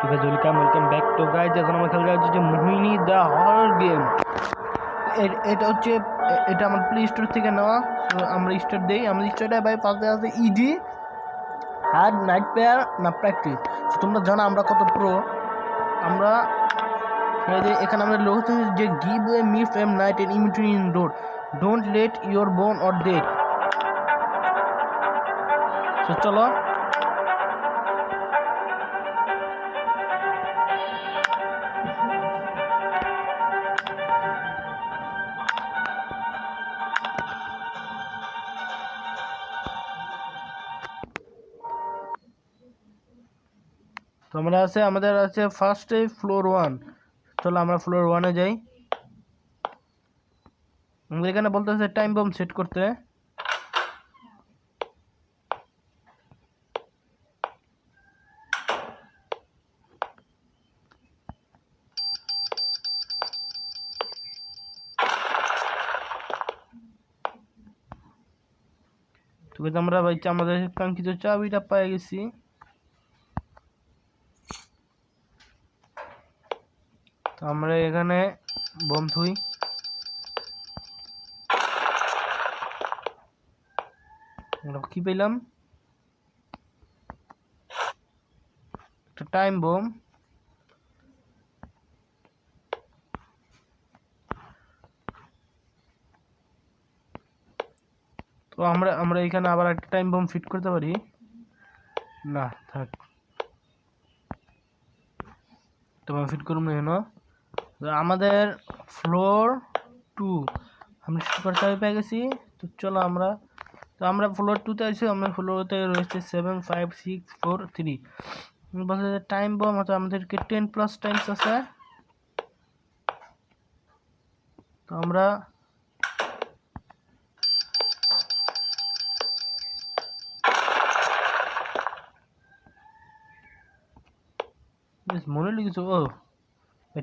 Welcome back তো guys. এখন আমরা খেলা যাচ্ছি যে মোহিনী দ্য হরর গেম। এটা হচ্ছে এটা আমার প্লে স্টোর থেকে নেওয়া। তো আমরা স্টার্ট দিই। আমরা স্টার্টে ভাই পাশে আছে ইজি হার্ড নাইট প্লেয়ার না প্র্যাকটিস। তো তোমরা জানো আমরা কত প্রো। আমরা এখানে আমরা লোক যে give a me fame night and immunity in road don't let your bone or death. তো চলো তো আমাদের আছে ফার্স্টে ফ্লোর 1। চলো আমরা ফ্লোর 1-এ যাই। আমাদের এখানে বলতেছে টাইম বম সেট করতে। তো আমরা ভাই আমাদের কাঙ্ক্ষিত চাবিটা পেয়ে গেছি। তো আমরা এখানে বম থুই। আমরা কি পেলাম? একটা টাইম বম। তো আমরা এখানে আবার একটা টাইম বম ফিট করতে পারি না, থাক। তোমার ফিট করুন না কেন? আমাদের ফ্লোর 2 আমরা সুপার চাবি পেয়ে গেছি। তো চলো আমরা ফ্লোর 2-তে আছি। আমরা ফ্লোরতে রয়েছে 7 5 6 4 3 বলছে টাইম বম আছে আমাদেরকে 10+ টাইমস আছে। তো আমরা মনে লিখেছো ও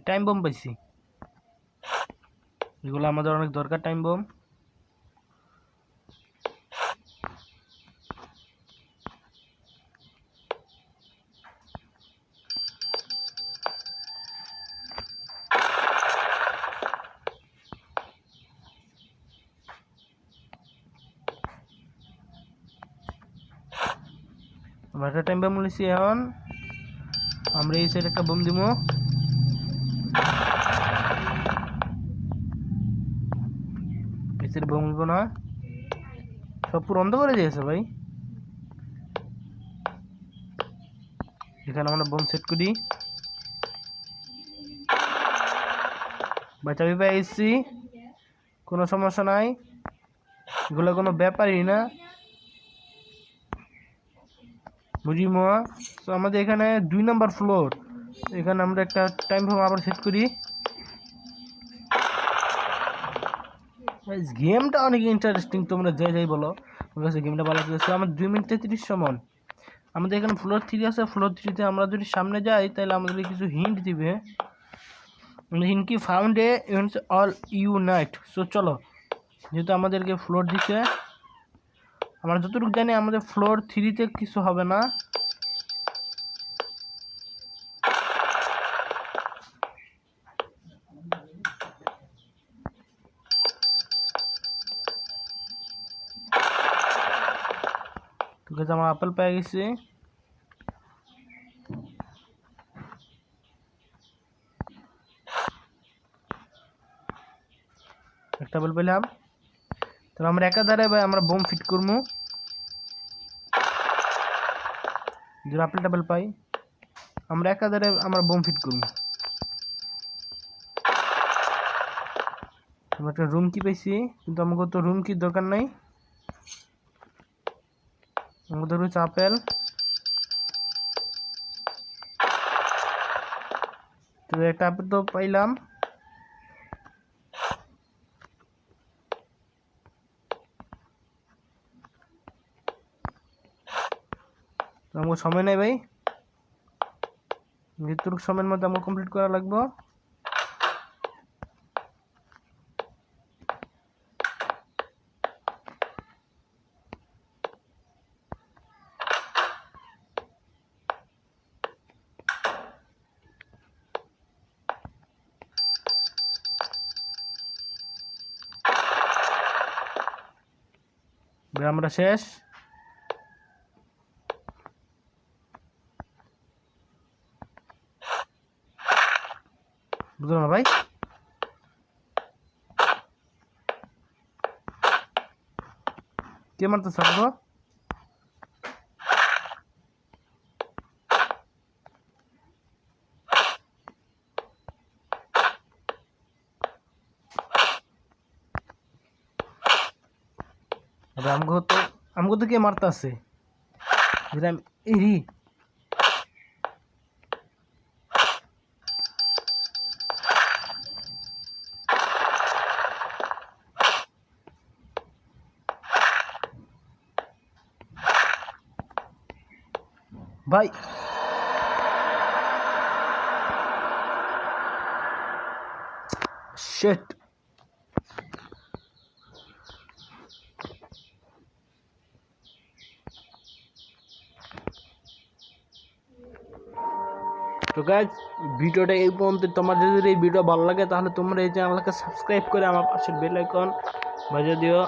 টাইম বম পাইছি। এগুলো আমাদের অনেক দরকার টাইম বম। আমরা একটা টাইম বম নিয়েছি। এখন আমরা এই সাইড একটা বম দিব। এই সাইড বম দিব না, সব পুরো অন্ধ করে দিয়েছে ভাই। এখানে আমরা বম সেট করি। বাচ্চা আমি পেয়েছি, কোনো সমস্যা নাই, এগুলো কোনো ব্যাপারই না, বুঝি মা। তো আমাদের এখানে 2 নম্বর ফ্লোর। এখানে আমরা একটা টাইম বম আবার সেট করি। গেমটা অনেক ইন্টারেস্টিং, তোমরা যাই বলো আমার কাছে গেমটা ভালো লাগছে। আমার 2 মিনিট 33 সময়। আমাদের এখানে ফ্লোর 3 আছে। ফ্লোর 3-তে আমরা যদি সামনে যাই তাহলে আমাদের কিছু হিন্ট দিবে। হিন্ট কি found a units all unite. So চলো, যেহেতু আমাদেরকে ফ্লোর দিচ্ছে, আমরা যতটুকু জানি আমাদের ফ্লোর 3-তে কিছু হবে না। ঠিক আছে, আমার আপেল পেয়ে গেছি। একটা আপেল পেলাম। তবে আমরা একাধারে আমরা বোম ফিট করবো। যদি আপেল টাপেল পাই আমরা একাধারে আমরা বোম ফিট করবো। আমরা একটা রুম কি পাইছি, কিন্তু আমাকে তো রুম কি দরকার নাই। আমাদের হচ্ছে আপেল। তো একটা আপেল তো পাইলাম। আমাকে সময় নেই ভাই, যেটুকু সময়ের মধ্যে আমাকে কমপ্লিট করা লাগবে। আমরা শেষ। বুঝলো না ভাই? কে মারতেছে আমাকে? আমগো তো কে মারতেছে? এরি ভাই, শিট। তো গাইজ ভিডিওটা এই পর্যন্ত। তোমাদের যদি এই ভিডিও ভালো লাগে তাহলে তোমরা এই চ্যানেলকে সাবস্ক্রাইব করে আমার পাশে বেল আইকন বাজিয়ে দিও।